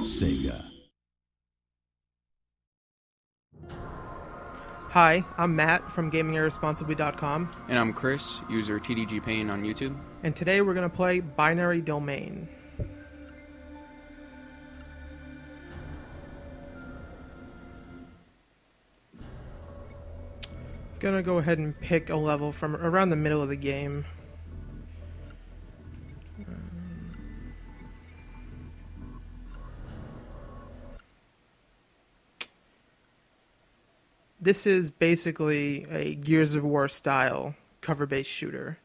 Sega. Hi, I'm Matt from GamingIrresponsibly.com. And I'm Chris, user xxTDGPainxx on YouTube. And today we're going to play Binary Domain. Gonna go ahead and pick a level from around the middle of the game. This is basically a Gears of War style cover-based shooter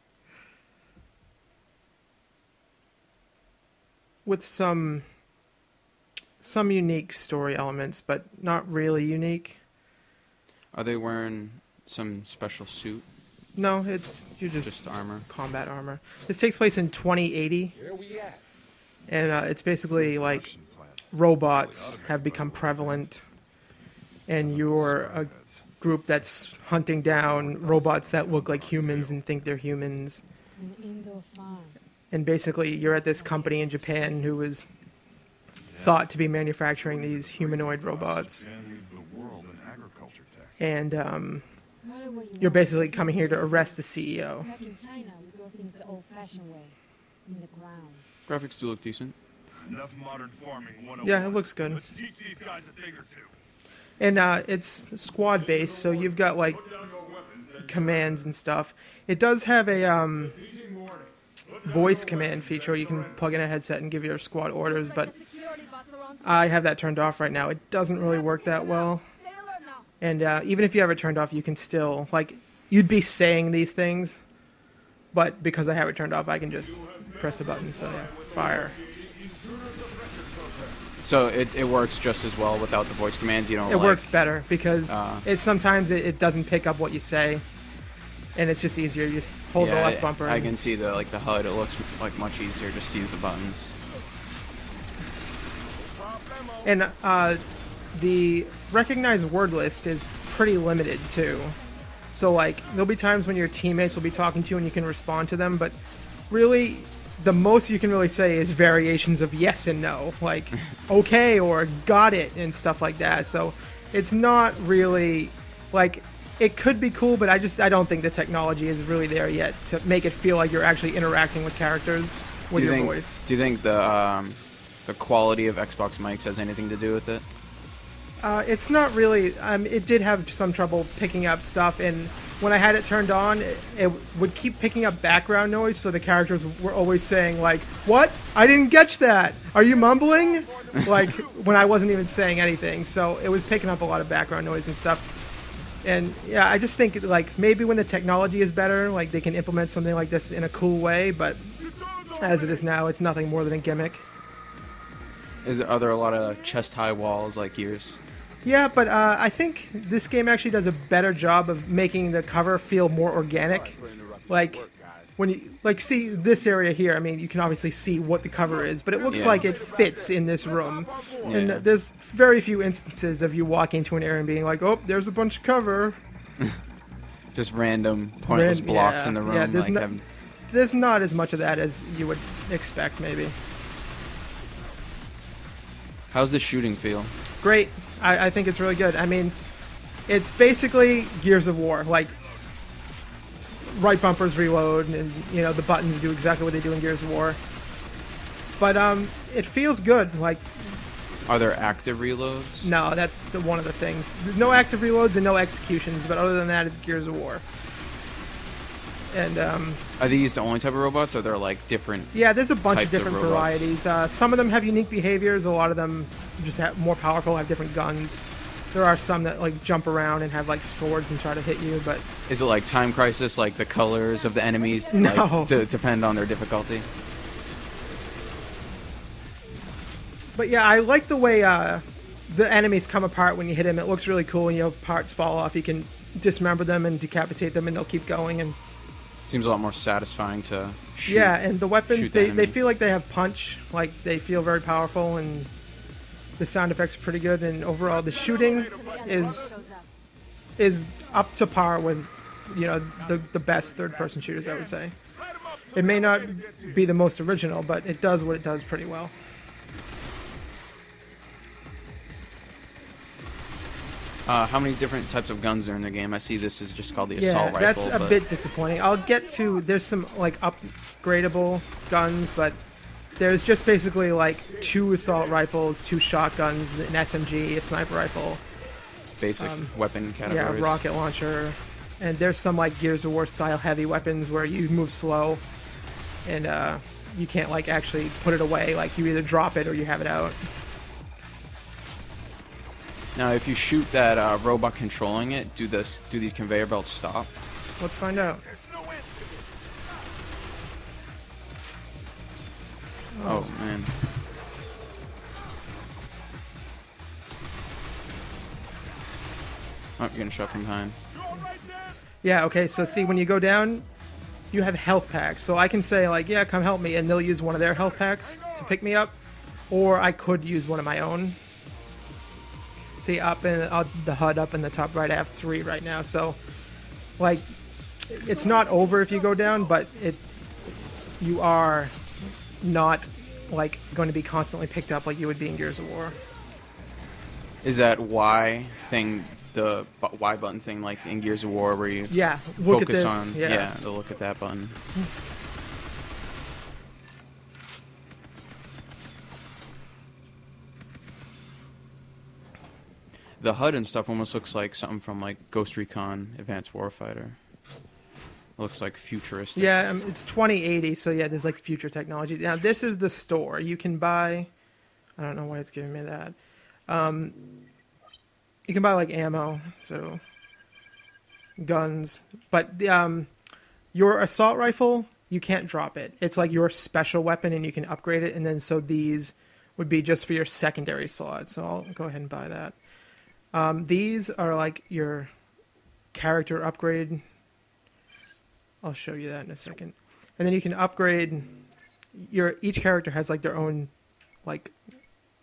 with some unique story elements, but not really unique. Are they wearing some special suit? No, you're Just armor. Combat armor. This takes place in 2080, and it's basically like robots have become prevalent, and you're a group that's hunting down robots that look like humans and think they're humans. And basically, you're at this company in Japan who was thought to be manufacturing these humanoid robots. And you're basically coming here to arrest the CEO. Graphics do look decent. Enough modern farming 101. Yeah, it looks good. Let's teach these guys a thing or two. And it's squad based, so you've got like commands and stuff. It does have a voice command feature. You can plug in a headset and give your squad orders, but I have that turned off right now. It doesn't really work that well. And even if you have it turned off, you can still, like, you'd be saying these things, but because I have it turned off, I can just press a button. So yeah, fire. So it works just as well without the voice commands. You don't. It works better because sometimes it doesn't pick up what you say, and it's just easier. You just hold the left bumper. I can see the HUD. It looks like much easier just to use the buttons. And the recognized word list is pretty limited too. So like there'll be times when your teammates will be talking to you and you can respond to them, but really the most you can really say is variations of yes and no, like okay or got it and stuff like that. So it's not really like, it could be cool, but I don't think the technology is really there yet to make it feel like you're actually interacting with characters with your voice. Do you think the quality of Xbox mics has anything to do with it? It's not really. It did have some trouble picking up stuff, and when I had it turned on, it would keep picking up background noise, so the characters were always saying, like, what? I didn't catch that! Are you mumbling? Like, when I wasn't even saying anything, so it was picking up a lot of background noise and stuff. And, yeah, I just think, like, maybe when the technology is better, like, they can implement something like this in a cool way, but as it is now, it's nothing more than a gimmick. Are there a lot of chest-high walls like Gears? Yeah, but I think this game actually does a better job of making the cover feel more organic. Like, when you see this area here, I mean, you can obviously see what the cover is, but it looks like it fits in this room. Yeah. And there's very few instances of you walking into an area and being like, oh, there's a bunch of cover. Just random, pointless blocks in the room. Yeah, there's not as much of that as you would expect, maybe. How's the shooting feel? Great. I think it's really good. I mean, it's basically Gears of War. Like, right bumpers reload, and, you know, the buttons do exactly what they do in Gears of War. But it feels good. Like, are there active reloads? No, that's one of the things. There's no active reloads and no executions, but other than that, it's Gears of War. And are these the only type of robots, or are there like different? Yeah, there's a bunch of different varieties. Some of them have unique behaviors. A lot of them just have more powerful, have different guns. There are some that like jump around and have like swords and try to hit you. But is it like Time Crisis, like the colors of the enemies no. like, depend on their difficulty? But yeah, I like the way the enemies come apart when you hit them. It looks really cool. And, you know, parts fall off. You can dismember them and decapitate them, and they'll keep going. And seems a lot more satisfying to shoot. Yeah, and the weapon, they feel like they have punch. Like, they feel very powerful, and the sound effects are pretty good. And overall, the shooting is up to par with, you know, the best third-person shooters, I would say. It may not be the most original, but it does what it does pretty well. How many different types of guns are in the game? I see this is just called the assault rifle. That's a but bit disappointing. I'll get to, there's some like upgradable guns, but there's just basically like 2 assault rifles, 2 shotguns, an SMG, a sniper rifle. basic weapon categories. Yeah, rocket launcher. And there's some like Gears of War style heavy weapons where you move slow and you can't like actually put it away. Like you either drop it or you have it out. Now, if you shoot that robot controlling it, do these conveyor belts stop? Let's find out. Oh man. Oh, you're gonna shove from behind. Yeah, okay, so see, when you go down, you have health packs. So I can say, like, yeah, come help me, and they'll use one of their health packs to pick me up. Or I could use one of my own. See, up in the HUD up in the top right, I have 3 right now. So, like, it's not over if you go down, but you are not, like, going to be constantly picked up like you would be in Gears of War. Is that Y thing, the Y button thing, like in Gears of War, where you look focus at this. on the look at that button? The HUD and stuff almost looks like something from like Ghost Recon Advanced Warfighter. It looks like futuristic. Yeah, it's 2080, so yeah, there's like future technology. Now this is the store. You can buy. I don't know why it's giving me that. You can buy like ammo, so guns, but your assault rifle, you can't drop it. It's like your special weapon, and you can upgrade it. And then so these would be just for your secondary slot. So I'll go ahead and buy that. These are like your character upgrade. I'll show you that in a second. And then you can upgrade each character has like their own like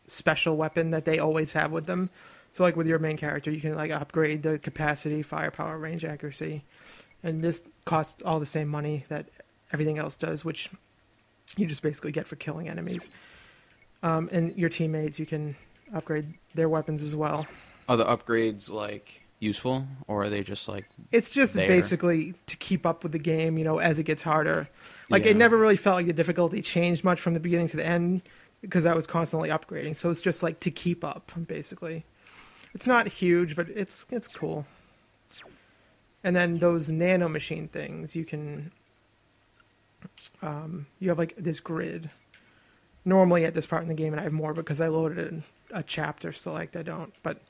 special weapon that they always have with them. So like with your main character, you can like upgrade the capacity, firepower, range, accuracy. And this costs all the same money that everything else does, which you just basically get for killing enemies. And your teammates, you can upgrade their weapons as well. Are the upgrades like useful, or are they just like it's just there? Basically to keep up with the game, you know, as it gets harder. Like it never really felt like the difficulty changed much from the beginning to the end because I was constantly upgrading. So it's just like to keep up, basically. It's not huge, but it's cool. And then those nano machine things, you can you have like this grid. Normally at this part in the game, and I have more because I loaded in a chapter select. I don't, but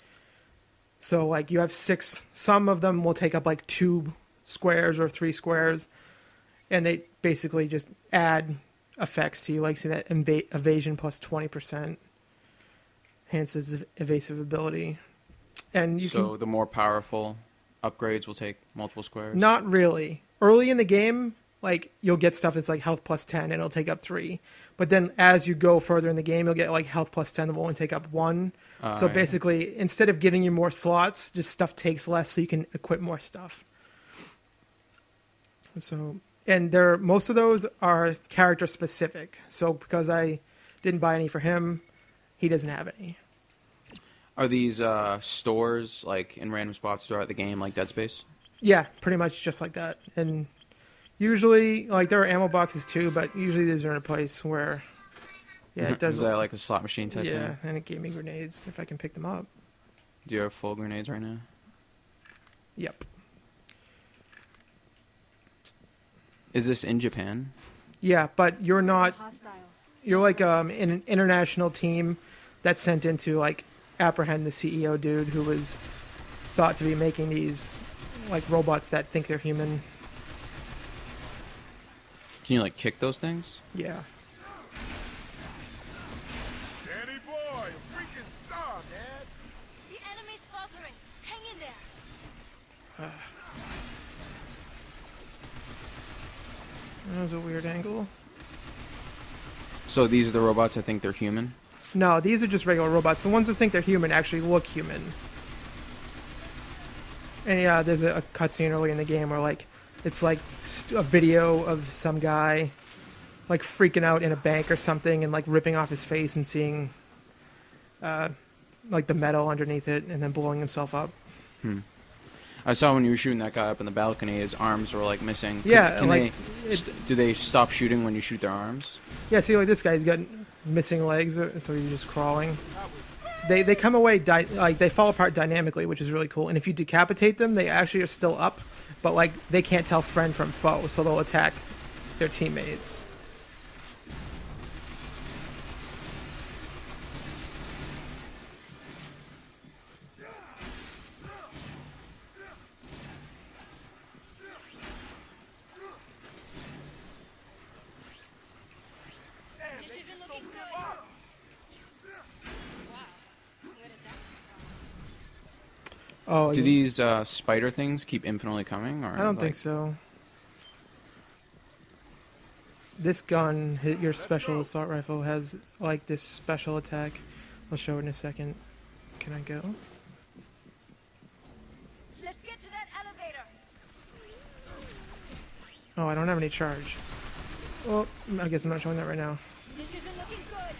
so like you have 6. Some of them will take up like 2 squares or 3 squares, and they basically just add effects to you. Like see that evasion plus 20%, enhances evasive ability, and you so the more powerful upgrades will take multiple squares. Not really. Early in the game, like you'll get stuff that's like health plus 10, and it'll take up 3. But then as you go further in the game, you'll get like health plus 10 that will only take up 1. So basically, instead of giving you more slots, just stuff takes less so you can equip more stuff. So, and most of those are character specific. So because I didn't buy any for him, he doesn't have any. Are these stores like in random spots throughout the game, like Dead Space? Yeah, pretty much just like that. And usually, like, there are ammo boxes too, but usually these are in a place where, yeah, it does. Is that like a slot machine type thing? Yeah, and it gave me grenades if I can pick them up. Do you have full grenades right now? Yep. Is this in Japan? Yeah, but you're not. You're like an international team that's sent in to like apprehend the CEO dude who was thought to be making these like robots that think they're human. Can you like kick those things? Yeah. Danny boy, a freaking star, man. The enemy's faltering. Hang in there. That was a weird angle. So these are the robots that think they're human? No, these are just regular robots. The ones that think they're human actually look human. And yeah, there's a cutscene early in the game where like it's like a video of some guy like freaking out in a bank or something and like ripping off his face and seeing like the metal underneath it and then blowing himself up. I saw when you were shooting that guy up in the balcony, his arms were like missing. Yeah, Can like do they stop shooting when you shoot their arms? Yeah, see, like this guy's got missing legs, so he's just crawling. They come away like they fall apart dynamically, which is really cool. And if you decapitate them, they actually are still up, but like they can't tell friend from foe, so they'll attack their teammates. This isn't looking good. Wow. Where did that come from? Oh, Do these spider things keep infinitely coming? Or I don't think so. This gun, your special assault rifle, has like this special attack. I'll show it in a second. Can I go? Let's get to that elevator. Oh, I don't have any charge. Well, I guess I'm not showing that right now. This isn't looking good.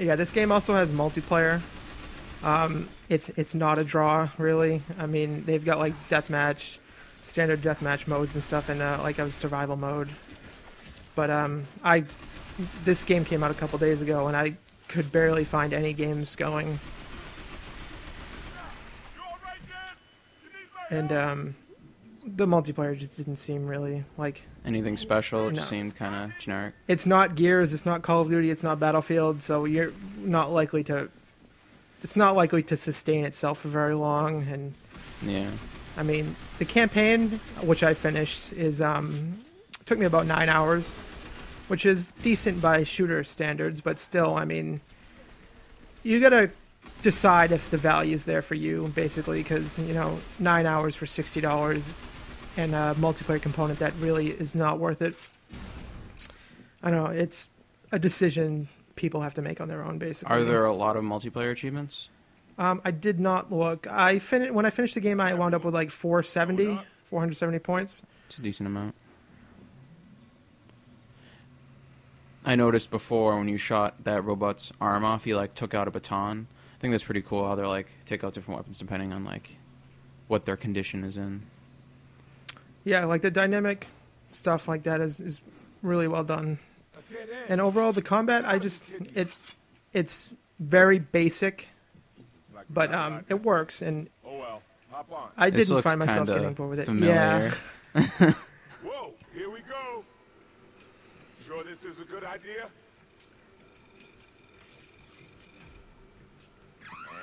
Yeah, this game also has multiplayer. It's not a draw, really. I mean, they've got like deathmatch, standard deathmatch modes and stuff, and like a survival mode. But this game came out a couple days ago, and I could barely find any games going. You all right, Dad? You need my And the multiplayer just didn't seem really like. anything special. It No. just seemed kind of generic. It's not Gears, it's not Call of Duty, it's not Battlefield, so you're not likely to. It's not likely to sustain itself for very long, and Yeah. I mean the campaign, which I finished, is took me about 9 hours, which is decent by shooter standards, but still, I mean, you gotta decide if the value is there for you, basically, because 9 hours for $60 and a multiplayer component that really is not worth it. I don't know, it's a decision people have to make on their own, basically. Are there a lot of multiplayer achievements? I did not look. When I finished the game, I wound up with like 470 points. It's a decent amount. I noticed before when you shot that robot's arm off, he like took out a baton. I think that's pretty cool how they're like take out different weapons depending on like what their condition is in. Yeah, like the dynamic stuff like that is really well done. a dead end. And overall, the combat, it's very basic, It's like but not like it this. works, and Oh well, hop on. I This didn't looks find myself kinda getting bored with it. familiar. Yeah, Whoa, here we go. Sure this is a good idea?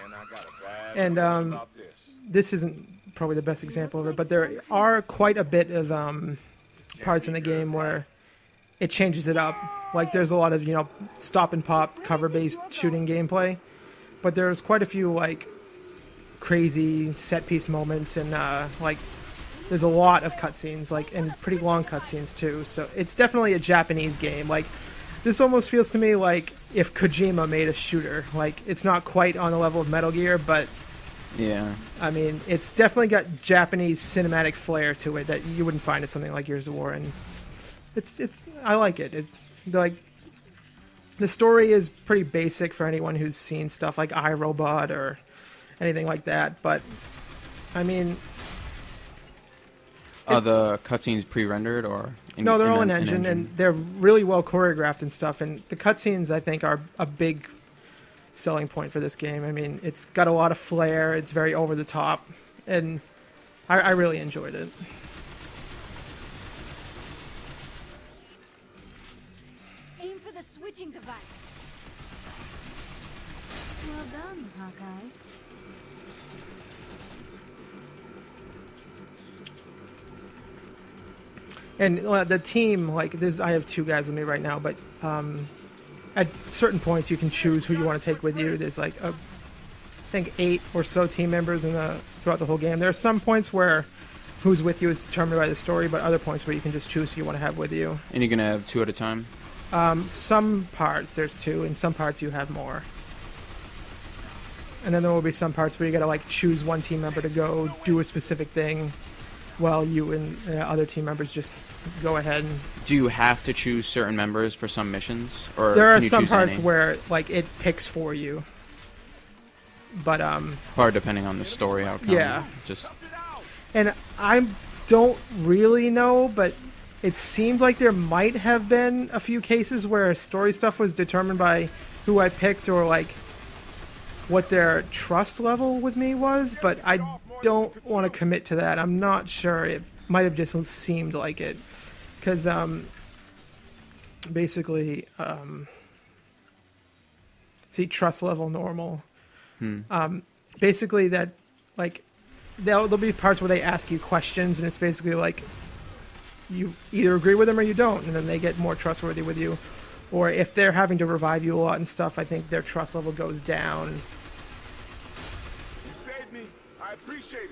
Man, I got a bad And, feeling about this. this isn't probably the best example of it, but there are quite a bit of This can't parts be in the good. game where it changes it up. Like there's a lot of stop and pop cover based shooting gameplay, but there's quite a few like crazy set piece moments, and like there's a lot of cutscenes, like, and pretty long cutscenes too. So it's definitely a Japanese game. Like this almost feels to me like if Kojima made a shooter. Like it's not quite on the level of Metal Gear, but Yeah. I mean, it's definitely got Japanese cinematic flair to it that you wouldn't find at something like Gears of War, and it's I like it. Like the story is pretty basic for anyone who's seen stuff like iRobot or anything like that, but I mean, Are it's- the cutscenes pre-rendered or? no, they're all in an engine, and they're really well choreographed and stuff. And the cutscenes, I think, are a big selling point for this game. I mean, it's got a lot of flair. It's very over the top, and I really enjoyed it. Aim for the switching device. Well done, Hawkeye. And the team, like, I have 2 guys with me right now, but at certain points you can choose who you want to take with you. There's like, I think 8 or so team members throughout the whole game. There are some points where who's with you is determined by the story, but other points where you can just choose who you want to have with you. And you're gonna have 2 at a time. Some parts there's 2, and some parts you have more. And then there will be some parts where you gotta like choose one team member to go do a specific thing. while you and other team members just go ahead and... Do you have to choose certain members for some missions, or There are can you some choose parts any? where like it picks for you, but Or depending on the story outcome. Yeah. Just and I don't really know, but it seemed like there might have been a few cases where story stuff was determined by who I picked or like what their trust level with me was, but I don't want to commit to that. I'm not sure. It might have just seemed like it, because basically, see, trust level normal. Basically, that like there'll be parts where they ask you questions, and it's basically like you either agree with them or you don't, and then they get more trustworthy with you. Or if they're having to revive you a lot and stuff, I think their trust level goes down. You saved me. I appreciate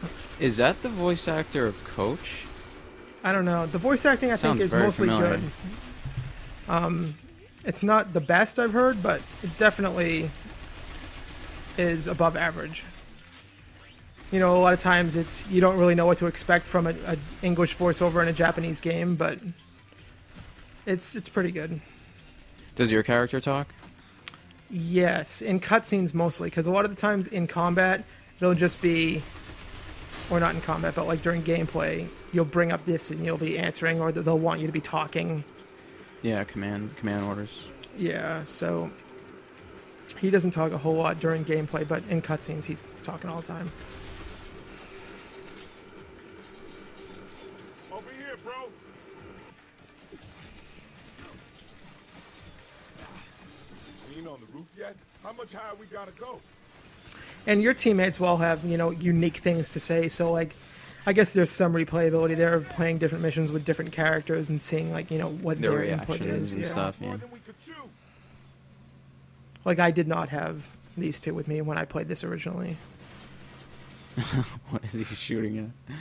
it. is that the voice actor of Coach? I don't know. The voice acting I think Sounds is very mostly familiar. good. It's not the best I've heard, but it definitely is above average. You know, a lot of times you don't really know what to expect from a English voiceover in a Japanese game, but it's pretty good. Does your character talk? Yes, in cutscenes mostly, because a lot of the times in combat, it'll just be, or not in combat, but like during gameplay, you'll bring up this and you'll be answering, or they'll want you to be talking. Yeah, command orders. Yeah, so he doesn't talk a whole lot during gameplay, but in cutscenes he's talking all the time. Over here, bro. Ain't on the roof yet? How much higher we gotta go? And your teammates will all have, you know, unique things to say, so like I guess there's some replayability there, playing different missions with different characters and seeing like, you know, what Their their input reactions is. and Yeah. stuff. More Yeah. than we could chew. Like I did not have these two with me when I played this originally. What is he shooting at?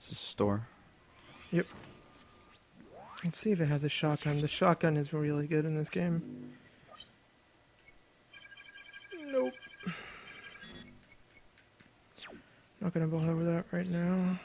Is this a store? Yep. Let's see if it has a shotgun. The shotgun is really good in this game. Nope. Not gonna bother with that right now.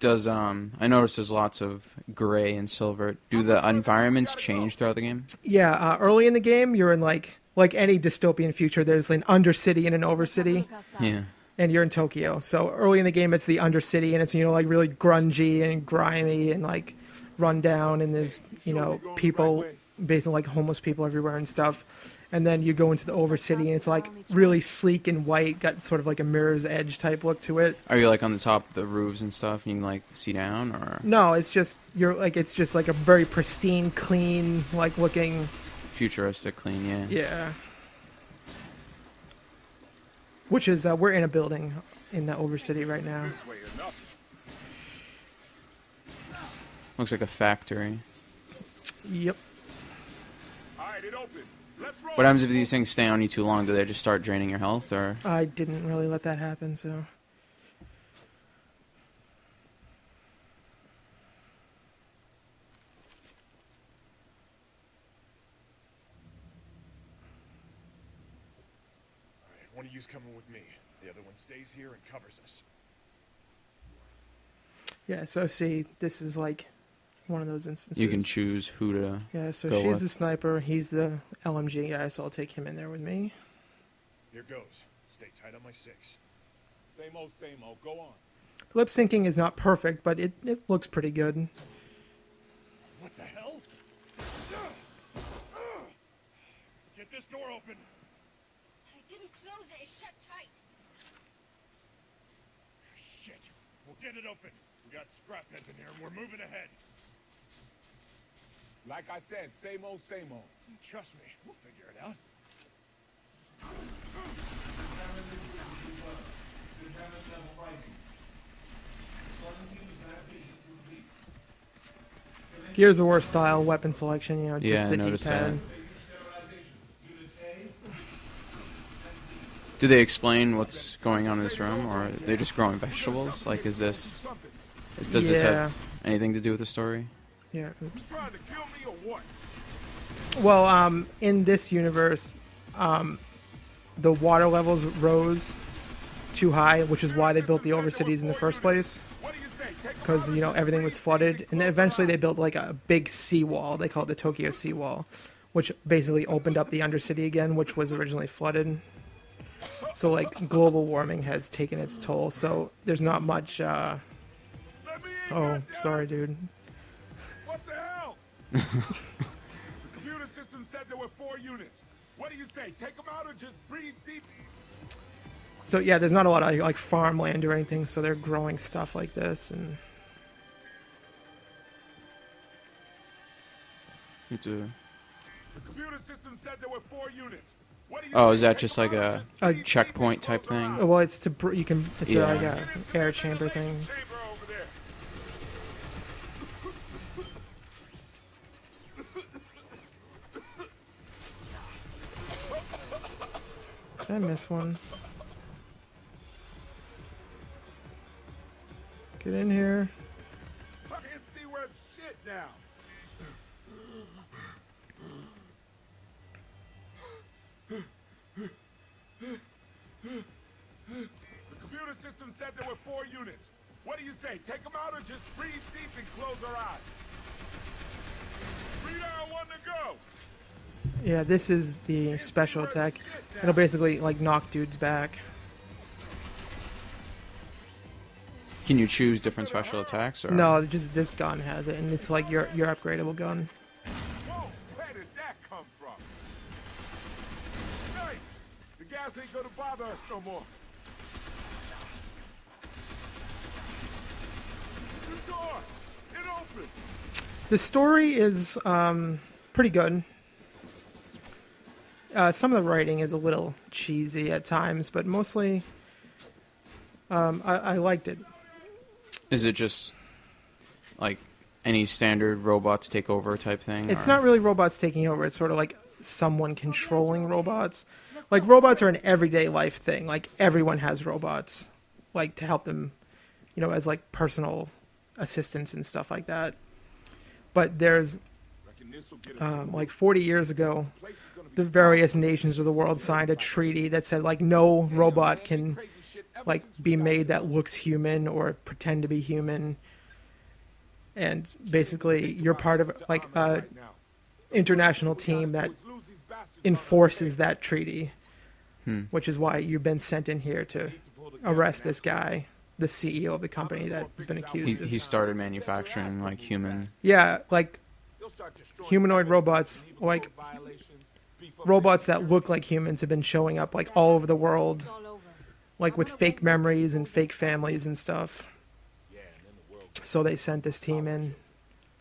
Does I noticed there's lots of gray and silver. Do the environments change throughout the game? Yeah, early in the game, you're in like any dystopian future. There's an undercity and an overcity, Yeah. and you're in Tokyo. So early in the game, it's the undercity, and it's, you know, like really grungy and grimy and like run down, and there's, you know, people, basically like homeless people everywhere and stuff. And then you go into the overcity, and it's like really sleek and white, got sort of like a Mirror's Edge type look to it. Are you like on the top of the roofs and stuff, and you can like see down, or No, it's just it's just like a very pristine, clean, like looking. futuristic, clean? Yeah. Yeah. Which is we're in a building in the overcity right now. This way or nothing. Looks like a factory. Yep. All right, it opened. Let's roll. What happens if these things stay on you too long? Do they just start draining your health, or? I didn't really let that happen, so. All right, one of you's coming with me. The other one stays here and covers us. Yeah, so see, this is like one of those instances. You can choose who to. Yeah, so go she's with. the sniper, he's the LMG guy, so I'll take him in there with me. Here goes. Stay tight on my six. Same old, same old. Go on. Lip syncing is not perfect, but it looks pretty good. What the hell? Get this door open. I didn't close it. It's shut tight. Shit. We'll get it open. We got scrap heads in here and we're moving ahead. Like I said, same old, same old. Trust me, we'll figure it out. Gears of War style weapon selection, you know, Yeah, just I the noticed that. D-pad. Do they explain what's going on in this room, or are they just growing vegetables? Like, is this? Does this Yeah. have anything to do with the story? Yeah, oops. Trying to kill me or what? Well, in this universe, the water levels rose too high, which is why they built the overcities in the first place. What do you say? Take 'em Because, out you or know, just everything breathe was flooded. And then eventually they built like a big seawall. They call it the Tokyo Seawall, which basically opened up the Undercity again, which was originally flooded. So, like, global warming has taken its toll. So there's not much, Let me in, oh, goddammit. sorry, dude. What the hell? The computer system said there were 4 units. What do you say? Take them out or just breathe deep? So, yeah, there's not a lot of, like, farmland or anything. So they're growing stuff like this. And It's a- The computer system said there were 4 units. What do you Oh, say? is that Take just 'em like out or a just breathe deep checkpoint and type close our thing? eyes? well, it's it's Yeah. like Get a into the air chamber thing. ventilation chamber over there. Did I miss one? Get in here. I can't see where shit now. The computer system said there were 4 units. What do you say? Take them out or just breathe deep and close our eyes? 3 down, 1 to go. Yeah, this is the special attack. It'll basically like knock dudes back. Can you choose different special attacks? Or? No, just this gun has it, and it's like your upgradable gun. Whoa, where did that come from? Nice. The gas ain't gonna bother us no more. The door, it opened. The story is pretty good. Some of the writing is a little cheesy at times, but mostly I liked it. Is it just like any standard robots take over type thing? It's or- not really robots taking over. It's sort of like someone controlling robots. Like, robots are an everyday life thing. Like, everyone has robots, like, to help them, you know, as, like, personal assistants and stuff like that. But there's, Reckon this'll get us to like, 40 years ago, the place is gonna be the various nations of the world signed a treaty that said, like, no robot can, crazy shit ever like, since we be got made here. that looks human or pretend to be human. And basically, you're part of, like, a Right now. international team that enforces that treaty, which is why you've been sent in here to arrest this guy, the CEO of the company that has been accused of. He started manufacturing like human. Yeah, like They'll start destroying humanoid evidence robots, and even like code violations, beef up robots that look like humans have been showing up like all over the world, It's all over. like with fake memories and fake families and stuff. Yeah, and then the world So they sent this team in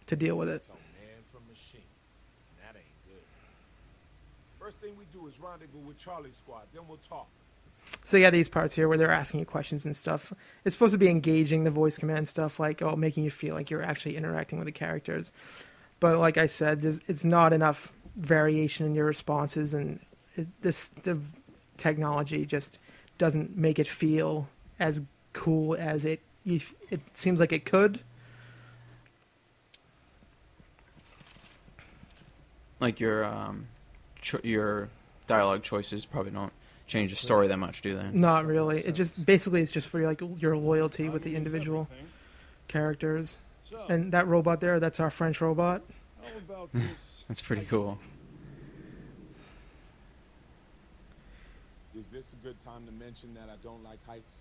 to deal with it. goes man from machine. That ain't good. First thing we do is rendezvous with Charlie's squad, then we'll talk. So yeah, these parts here where they're asking you questions and stuff. It's supposed to be engaging, the voice command stuff, like, oh, making you feel like you're actually interacting with the characters. But like I said, it's not enough variation in your responses, and the technology just doesn't make it feel as cool as it seems like it could. Like your dialogue choices probably don't change the story that much, do they? Not really. It just basically it's just for like your loyalty with the individual characters. And that robot there, that's our French robot. How about this? That's pretty cool. Is this a good time to mention that I don't like heights?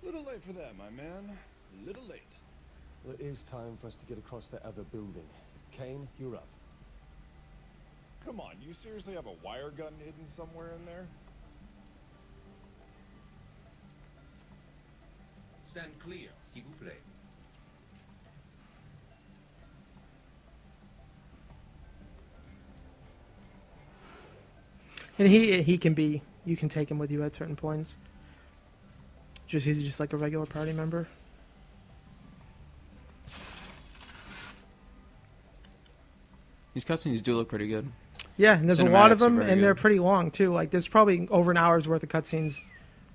Little late for that, my man. Little late. Well, it is time for us to get across that other building. Kane, you're up. Come on, you seriously have a wire gun hidden somewhere in there? Stand clear, s'il vous plaît. And he can be, you can take him with you at certain points. He's just like a regular party member. These cutscenes do look pretty good. Yeah, and there's a lot of Cinematics are them, very and they're good. pretty long too. Like there's probably over an hour's worth of cutscenes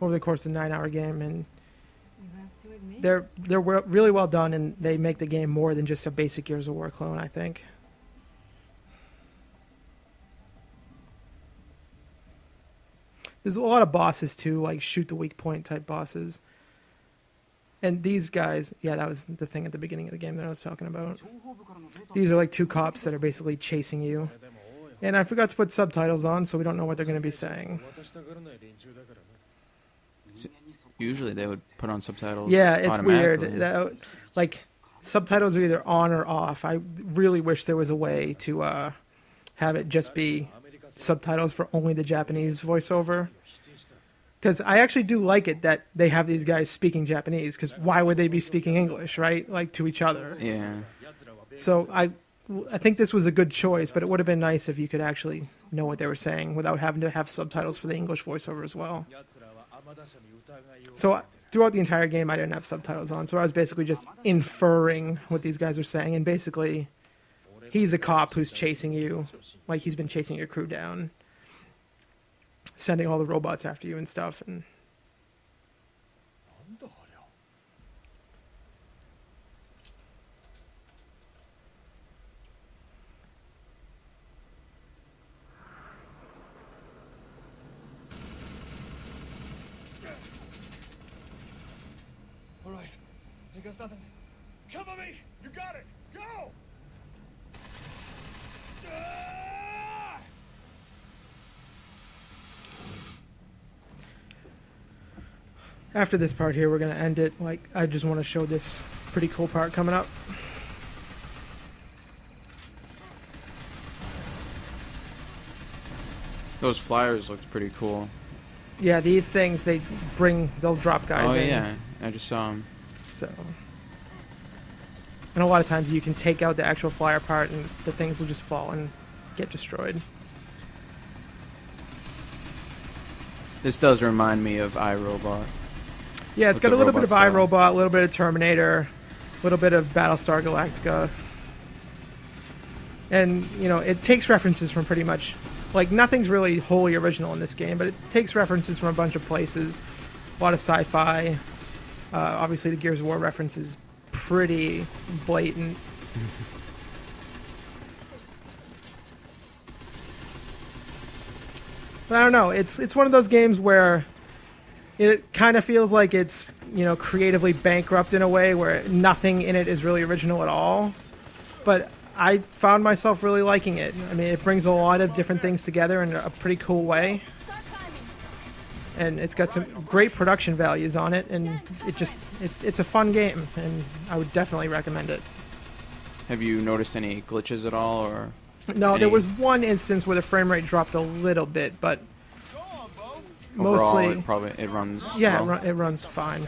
over the course of a 9-hour game, and You have to they're really well done, and they make the game more than just a basic Gears of War clone, I think. There's a lot of bosses too, like shoot the weak point type bosses. And these guys, yeah, that was the thing at the beginning of the game that I was talking about. These are like two cops that are basically chasing you. And I forgot to put subtitles on, so we don't know what they're going to be saying. Usually they would put on subtitles. Yeah, it's weird. automatically. Like, subtitles are either on or off. I really wish there was a way to have it just be subtitles for only the Japanese voiceover. Because I actually do like it that they have these guys speaking Japanese, because why would they be speaking English, right? Like, to each other. Yeah. So I think this was a good choice, but it would have been nice if you could actually know what they were saying without having to have subtitles for the English voiceover as well. So throughout the entire game, I didn't have subtitles on, so I was basically just inferring what these guys are saying, and basically, he's a cop who's chasing you, like he's been chasing your crew down, sending all the robots after you and stuff, and... All right, here goes nothing. Cover me! You got it! Go! Ah! After this part here, we're going to end it. Like, I just want to show this pretty cool part coming up. Those flyers looked pretty cool. Yeah, these things, they'll drop guys in. Oh, yeah. I just saw them. So, and a lot of times you can take out the actual flyer part and the things will just fall and get destroyed. This does remind me of iRobot. Yeah, it's With got the a little bit of robot style. iRobot, a little bit of Terminator, a little bit of Battlestar Galactica. And, you know, it takes references from pretty much, like, nothing's really wholly original in this game, but it takes references from a bunch of places. A lot of sci-fi. Obviously, the Gears of War reference is pretty blatant. But I don't know. It's one of those games where it kind of feels like it's, you know, creatively bankrupt in a way where nothing in it is really original at all. But I found myself really liking it. I mean, it brings a lot of different things together in a pretty cool way. Start climbing. And it's got some great production values on it, and it's a fun game, and I would definitely recommend it. Have you noticed any glitches at all, or? No, there any- was one instance where the frame rate dropped a little bit, but Overall, mostly, it runs. yeah, well? it runs fine.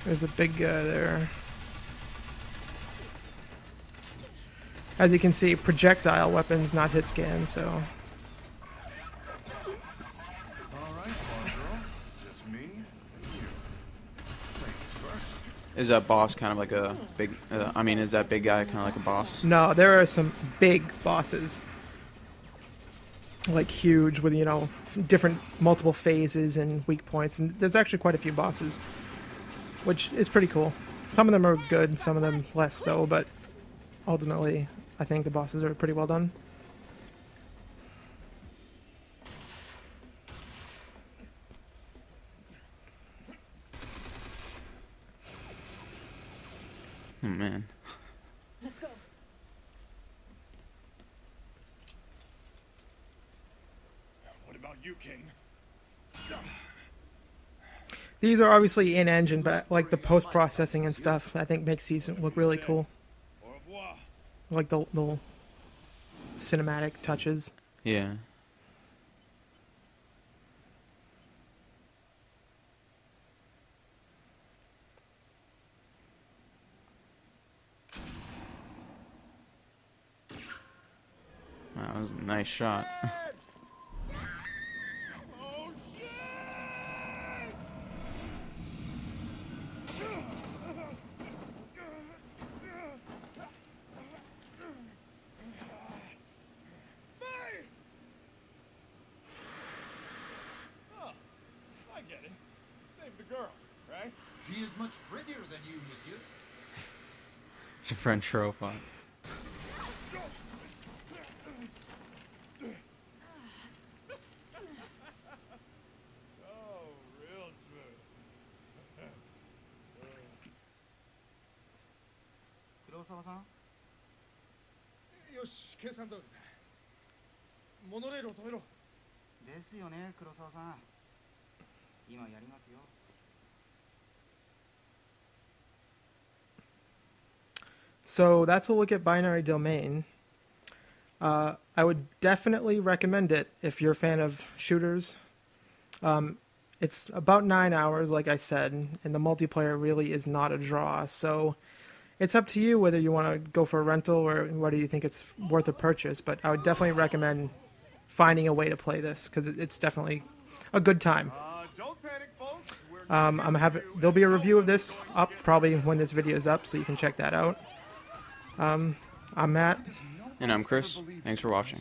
There's a big guy there. As you can see, projectile weapons, not hit scan, so... All right, smart girl. Just me and you. Ladies first. Is that boss kind of like a big? I mean, is that big guy kind of like a boss? No, there are some big bosses. Like huge with, you know, different multiple phases and weak points. And there's actually quite a few bosses, which is pretty cool. Some of them are good, some of them less so, but ultimately, I think the bosses are pretty well done. Oh man. Let's go. What about you, Kane? These are obviously in-engine, but like the post-processing and stuff, I think makes these look really cool. Au revoir. Like the little cinematic touches. Yeah. Wow, that was a nice shot. Oh shit! May! girl, right? She is much prettier than you, monsieur. It's a French robot. Oh, real smooth. 黒沢さんよし、計算通りだ。モノレールを止めろ。ですよね、黒沢さん。今やりますよ。So that's a look at Binary Domain. I would definitely recommend it if you're a fan of shooters. It's about 9 hours, like I said, and the multiplayer really is not a draw. So it's up to you whether you want to go for a rental or whether you think it's worth a purchase. But I would definitely recommend finding a way to play this because it's definitely a good time. Don't panic, folks. There'll be a review of this up probably when this video is up, so you can check that out. I'm Matt. And I'm Chris. Thanks for watching.